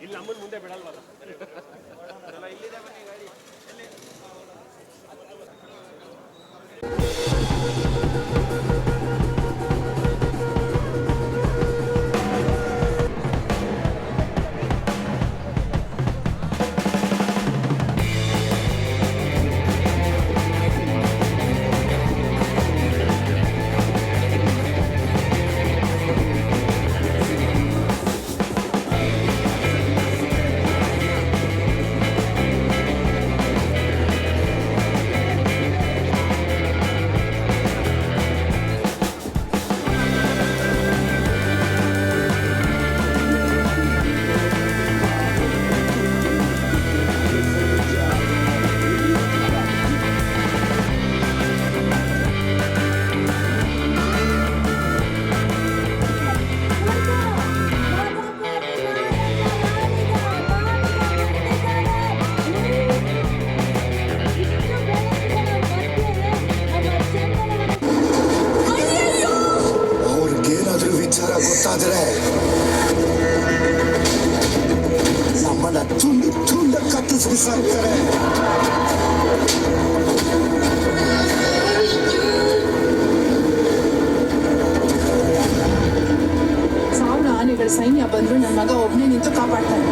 ಇಲ್ಲಿ ಅಮ್ಮನ ಮುಂದೆ ಬಿಡಲ್ವಲ್ಲ. ಗೊತ್ತಾದ್ರೆ ನಮ್ಮನ್ನ ತುಂಡು ತುಂಡ ಕತ್ತಿಸಿ ಬಿಸಾಕ್ತಾರೆ. ಸಾವಿರ ಆನೆಗಳ ಸೈನ್ಯ ಬಂದ್ರು ನನ್ನ ಮಗ ಒಬ್ಬನೇ ನಿಂತು ಕಾಪಾಡ್ತಾನೆ.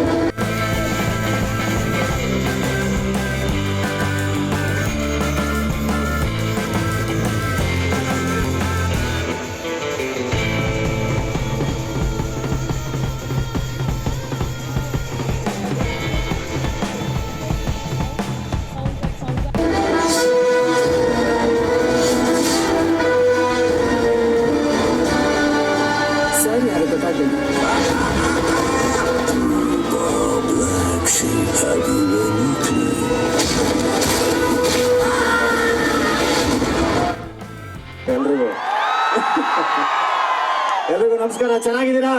ಎಲ್ರಿಗೂ ನಮಸ್ಕಾರ. ಚೆನ್ನಾಗಿದ್ದೀರಾ?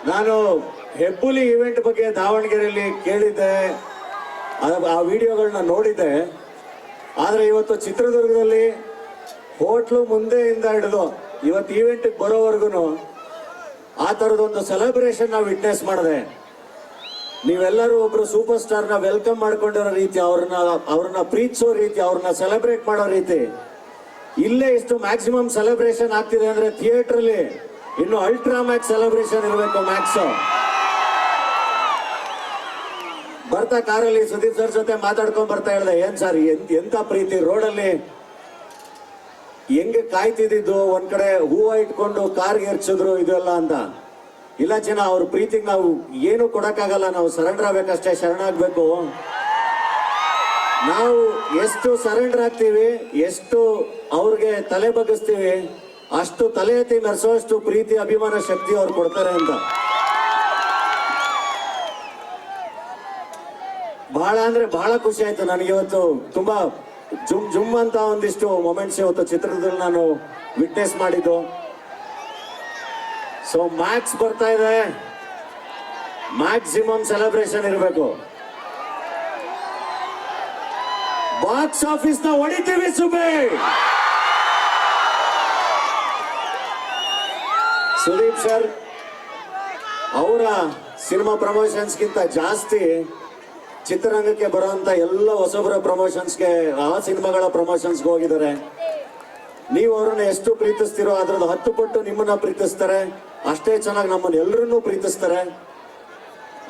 ನಾನು ಹೆಬ್ಬುಲಿ ಇವೆಂಟ್ ಬಗ್ಗೆ ದಾವಣಗೆರೆಯಲ್ಲಿ ಕೇಳಿದ್ದೆ, ಆ ವಿಡಿಯೋಗಳನ್ನ ನೋಡಿದ್ದೆ. ಆದರೆ ಇವತ್ತು ಚಿತ್ರದುರ್ಗದಲ್ಲಿ ಹೋಟ್ಲು ಮುಂದೆಯಿಂದ ಹಿಡಿದು ಇವತ್ತು ಈವೆಂಟ್ಗೆ ಬರೋವರೆಗೂ ಆ ಥರದೊಂದು ಸೆಲೆಬ್ರೇಷನ್ ನಾವು ವಿಟ್ನೆಸ್ ಮಾಡಿದೆ. ನೀವೆಲ್ಲರೂ ಒಬ್ರು ಸೂಪರ್ ಸ್ಟಾರ್ನ ವೆಲ್ಕಮ್ ಮಾಡ್ಕೊಂಡಿರೋ ರೀತಿ, ಅವ್ರನ್ನ ಪ್ರೀತಿಸೋ ರೀತಿ, ಅವ್ರನ್ನ ಸೆಲೆಬ್ರೇಟ್ ಮಾಡೋ ರೀತಿ, ಇಲ್ಲೇ ಇಷ್ಟು ಮ್ಯಾಕ್ಸಿಮಮ್ ಸೆಲೆಬ್ರೇಷನ್ ಆಗ್ತಿದೆ ಅಂದ್ರೆ ಥಿಯೇಟ್ರಲ್ಲಿ ಇನ್ನು ಅಲ್ಟ್ರಾ ಮ್ಯಾಕ್ಸ್ ಸೆಲೆಬ್ರೇಷನ್ ಇರಬೇಕು. ಮ್ಯಾಕ್ಸ್ ಬರ್ತಾ ಕಾರಲ್ಲಿ ಸುದೀಪ್ ಸರ್ ಜೊತೆ ಮಾತಾಡ್ಕೊಂಡ್ ಬರ್ತಾ ಹೇಳ್ದೆ, ಏನ್ ಸರ್ ಎಂತ ಪ್ರೀತಿ, ರೋಡಲ್ಲಿ ಹೆಂಗೆ ಕಾಯ್ತಿದ್ದು, ಒಂದ್ ಕಡೆ ಹೂವ ಇಟ್ಕೊಂಡು ಕಾರ್ಗೆ ಎರ್ಚಿದ್ರು ಇದೆಲ್ಲ ಅಂತ. ಇಲ್ಲ ಜನ, ಅವ್ರ ಪ್ರೀತಿಗೆ ನಾವು ಏನು ಕೊಡಕ್ಕಾಗಲ್ಲ, ನಾವು ಸರೆಂಡರ್ ಆಗ್ಬೇಕಷ್ಟೇ, ಶರಣಾಗ್ಬೇಕು. ನಾವು ಎಷ್ಟು ಸರೆಂಡರ್ ಆಗ್ತೀವಿ, ಎಷ್ಟು ಅವ್ರಿಗೆ ತಲೆ ಬಗ್ಗಿಸ್ತೀವಿ, ಅಷ್ಟು ತಲೆ ಎತ್ತಿ ಮೆರೆಸೋಷ್ಟು ಪ್ರೀತಿ ಅಭಿಮಾನ ಶಕ್ತಿ ಅವ್ರು ಕೊಡ್ತಾರೆ ಅಂತ. ಬಹಳ ಅಂದ್ರೆ ಬಹಳ ಖುಷಿ ಆಯ್ತು ನನಗೆ ಇವತ್ತು. ತುಂಬಾ ಜುಮ್ ಅಂತ ಒಂದಿಷ್ಟು ಮೊಮೆಂಟ್ಸ್ ಇವತ್ತು ಚಿತ್ರದಲ್ಲಿ ನಾನು ವಿಟ್ನೆಸ್ ಮಾಡಿದ್ದು. ಸೊ ಮ್ಯಾಕ್ಸ್ ಬರ್ತಾ ಇದೆ, ಮ್ಯಾಕ್ಸಿಮಮ್ ಸೆಲೆಬ್ರೇಷನ್ ಇರಬೇಕು. ಬಾಕ್ಸ್ ಆಫೀಸ್ ನ ಹೊಡಿತೀವಿ ಸುಬೇ. ಸುದೀಪ್ ಸರ್ ಅವರ ಸಿನಿಮಾ ಪ್ರಮೋಷನ್ಸ್ಗಿಂತ ಜಾಸ್ತಿ ಚಿತ್ರರಂಗಕ್ಕೆ ಬರುವಂತ ಎಲ್ಲ ಹೊಸಬರ ಪ್ರಮೋಷನ್ಸ್ಗೆ, ಆ ಸಿನಿಮಾಗಳ ಪ್ರಮೋಷನ್ಸ್ಗೆ ಹೋಗಿದ್ದಾರೆ. ನೀವು ಅವ್ರನ್ನ ಎಷ್ಟು ಪ್ರೀತಿಸ್ತೀರೋ ಅದ್ರದ್ದು 10 ಪಟ್ಟು ನಿಮ್ಮನ್ನ ಪ್ರೀತಿಸ್ತಾರೆ. ಅಷ್ಟೇ ಚೆನ್ನಾಗಿ ನಮ್ಮನ್ನ ಎಲ್ಲರನ್ನೂ ಪ್ರೀತಿಸ್ತಾರೆ.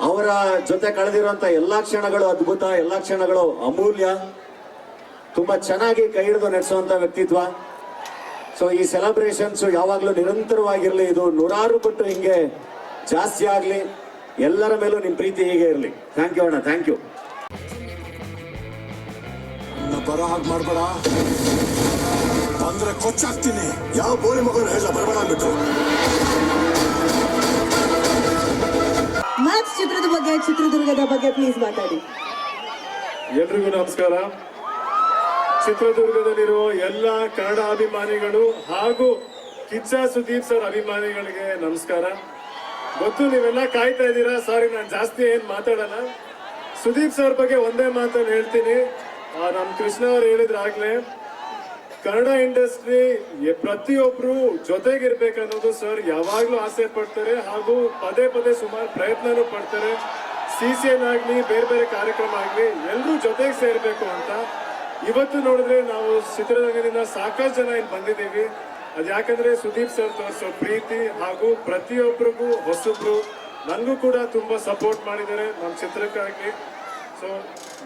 ಅವರ ಜೊತೆ ಕಳೆದಿರುವಂತ ಎಲ್ಲಾ ಕ್ಷಣಗಳು ಅದ್ಭುತ, ಎಲ್ಲಾ ಕ್ಷಣಗಳು ಅಮೂಲ್ಯ. ತುಂಬಾ ಚೆನ್ನಾಗಿ ಕೈ ಹಿಡಿದು ನಡೆಸುವಂತ ವ್ಯಕ್ತಿತ್ವ. ಸೊ ಈ ಸೆಲೆಬ್ರೇಷನ್ಸ್ ಯಾವಾಗ್ಲೂ ನಿರಂತರವಾಗಿರ್ಲಿ, ಇದು 100 ಪಟ್ಟು ಹಿಂಗೆ ಜಾಸ್ತಿ ಆಗ್ಲಿ. ಎಲ್ಲರ ಮೇಲೂ ನಿಮ್ ಪ್ರೀತಿ ಹೀಗೆ ಇರ್ಲಿ. ಥ್ಯಾಂಕ್ ಯು ಅಣ್ಣ, ಥ್ಯಾಂಕ್ ಯು. ಬರೋ ಹಾಗೆ ಮಾಡ್ಬೇಡ, ಬಂದ್ರೆ ಕೊಚ್ಚಾಕ್ತೀನಿ. ಯಾವ ಬೋರಿ ಮಗನ ಹೇಳ ಬರಬೇಡ ಅಂದ್ಬಿಟ್ಟು. ಮ್ಯಾಕ್ಸ್ ಚಿತ್ರದ ಬಗ್ಗೆ, ಚಿತ್ರದುರ್ಗದ ಬಗ್ಗೆ ಪ್ಲೀಸ್ ಮಾತಾಡಿ. ಎಲ್ರಿಗೂ ನಮಸ್ಕಾರ. ಚಿತ್ರದುರ್ಗದಲ್ಲಿರುವ ಎಲ್ಲ ಕನ್ನಡ ಅಭಿಮಾನಿಗಳು ಹಾಗೂ ಕಿಚ್ಚ ಸುದೀಪ್ ಸರ್ ಅಭಿಮಾನಿಗಳಿಗೆ ನಮಸ್ಕಾರ. ಗೊತ್ತು ನೀವೆಲ್ಲ ಕಾಯ್ತಾ ಇದ್ದೀರಾ. ಸಾರಿ, ನಾನು ಜಾಸ್ತಿ ಏನ್ ಮಾತಾಡಲ್ಲ. ಸುದೀಪ್ ಸರ್ ಬಗ್ಗೆ ಒಂದೇ ಮಾತನ್ನು ಹೇಳ್ತೀನಿ. ನಮ್ ಕೃಷ್ಣ ಅವ್ರು ಹೇಳಿದ್ರಾಗ್ಲೇ, ಕನ್ನಡ ಇಂಡಸ್ಟ್ರಿ ಪ್ರತಿಯೊಬ್ರು ಜೊತೆಗಿರ್ಬೇಕನ್ನೋದು ಸರ್ ಯಾವಾಗ್ಲೂ ಆಸೆ ಪಡ್ತಾರೆ ಹಾಗೂ ಪದೇ ಪದೇ ಸುಮಾರು ಪ್ರಯತ್ನನೂ ಪಡ್ತಾರೆ. CCN ಆಗ್ಲಿ ಬೇರೆ ಬೇರೆ ಕಾರ್ಯಕ್ರಮ ಆಗ್ಲಿ ಎಲ್ಲರೂ ಜೊತೆಗೆ ಸೇರ್ಬೇಕು ಅಂತ. ಇವತ್ತು ನೋಡಿದ್ರೆ ನಾವು ಚಿತ್ರರಂಗದಿಂದ ಸಾಕಷ್ಟು ಜನ ಇಲ್ಲಿ ಬಂದಿದ್ದೀವಿ. ಅದು ಯಾಕಂದ್ರೆ ಸುದೀಪ್ ಸರ್ ತೋರಿಸೋ ಪ್ರೀತಿ ಹಾಗೂ ಪ್ರತಿಯೊಬ್ಬರಿಗೂ ಹೊಸಬ್ರು ನನಗೂ ಕೂಡ ತುಂಬಾ ಸಪೋರ್ಟ್ ಮಾಡಿದ್ದಾರೆ ನಮ್ಮ ಚಿತ್ರಕ್ಕಾಗಿ. ಸೊ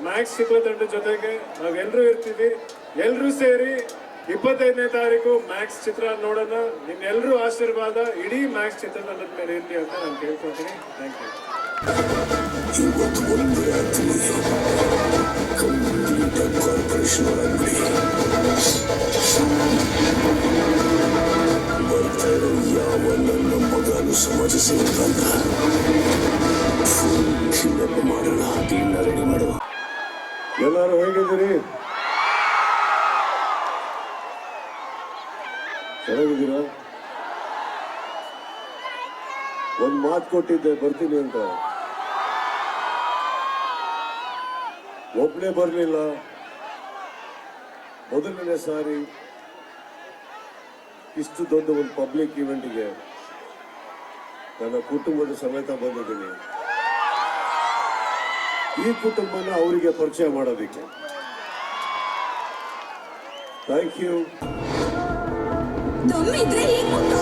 ಮ್ಯಾಕ್ಸ್ ಚಿತ್ರತಂಡ ಜೊತೆಗೆ ನಾವೆಲ್ಲರೂ ಇರ್ತೀವಿ. ಎಲ್ಲರೂ ಸೇರಿ 25ನೇ ತಾರೀಕು ಮ್ಯಾಕ್ಸ್ ಚಿತ್ರ ನೋಡೋಣ. ನಿಮ್ಮೆಲ್ಲರೂ ಆಶೀರ್ವಾದ ಇಡೀ ಮ್ಯಾಕ್ಸ್ ಚಿತ್ರತಂಡದ ಮೇಲೆ ಇರಲಿ ಅಂತ ನಾನು ಕೇಳ್ಕೊತೀನಿ. Thank you. ಇವತ್ತು ಒಂದು ರಾತ್ರಿ ಕಂಪ್ಲೀಟ್ ಕಾರ್ಪೊರೇಷನ್ ಅಂಗಡಿ ಬರ್ತಾ ಇರೋ ಯಾವ ನನ್ನ ಮಗನು ಸಮಾಜ ಸೇವಕಲ್ಲ. ಫುಲ್ ಕ್ಲೀನಪ್ ಮಾಡೋಣ. ಟೀಮ್ನ ರೆಡಿ ಮಾಡು. ಎಲ್ಲರೂ ಹೇಗಿದ್ದೀರಿ? ಚೆನ್ನಾಗಿದ್ದೀರಾ? ಒಂದ್ ಮಾತು ಕೊಟ್ಟಿದ್ದೆ ಬರ್ತೀನಿ ಅಂತ, ಒಬ್ಬನೇ ಬರಲಿಲ್ಲ. ಮೊದಲನೇ ಸಾರಿ ಇಷ್ಟು ದೊಡ್ಡ ಒಂದು ಪಬ್ಲಿಕ್ ಇವೆಂಟ್ಗೆ ನನ್ನ ಕುಟುಂಬದ ಸಮೇತ ಬಂದಿದ್ದೀನಿ. ಈ ಕುಟುಂಬನ ಅವರಿಗೆ ಪರಿಚಯ ಮಾಡೋದಕ್ಕೆ. Thank you. ದಮ್ಮಿದ್ರೆ ಈಗ ಮುಟ್ಟು.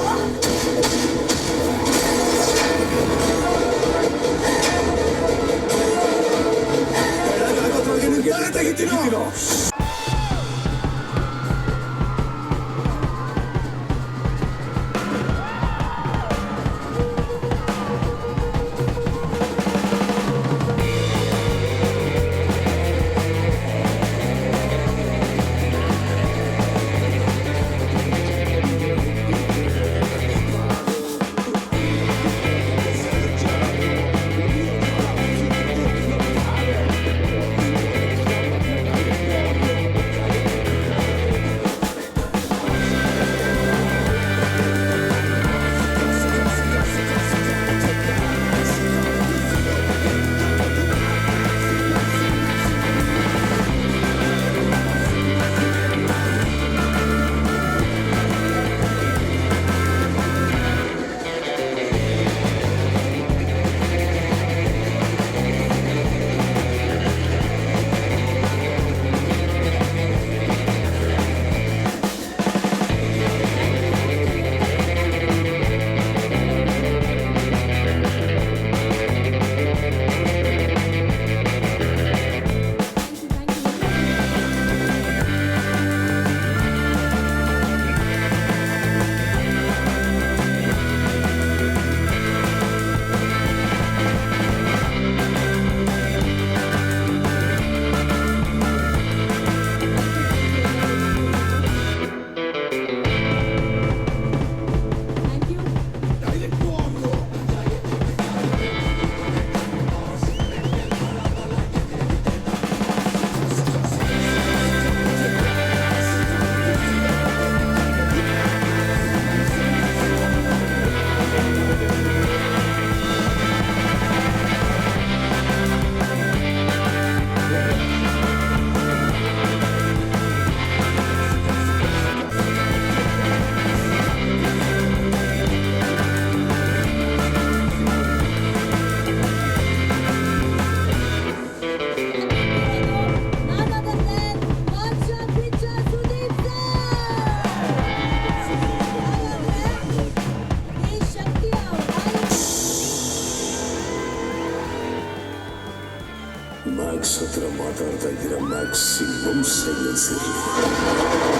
ತೆಗಿತೀನೋ ಮ್ಯಾಕ್ಸ್ ಹತ್ರ ಮಾತಾಡ್ತಾ ಇದ್ದೀರಾ? ಮ್ಯಾಕ್ಸಿಮಮ್ ಸೈಲೆನ್ಸ್ ಇರಲಿ.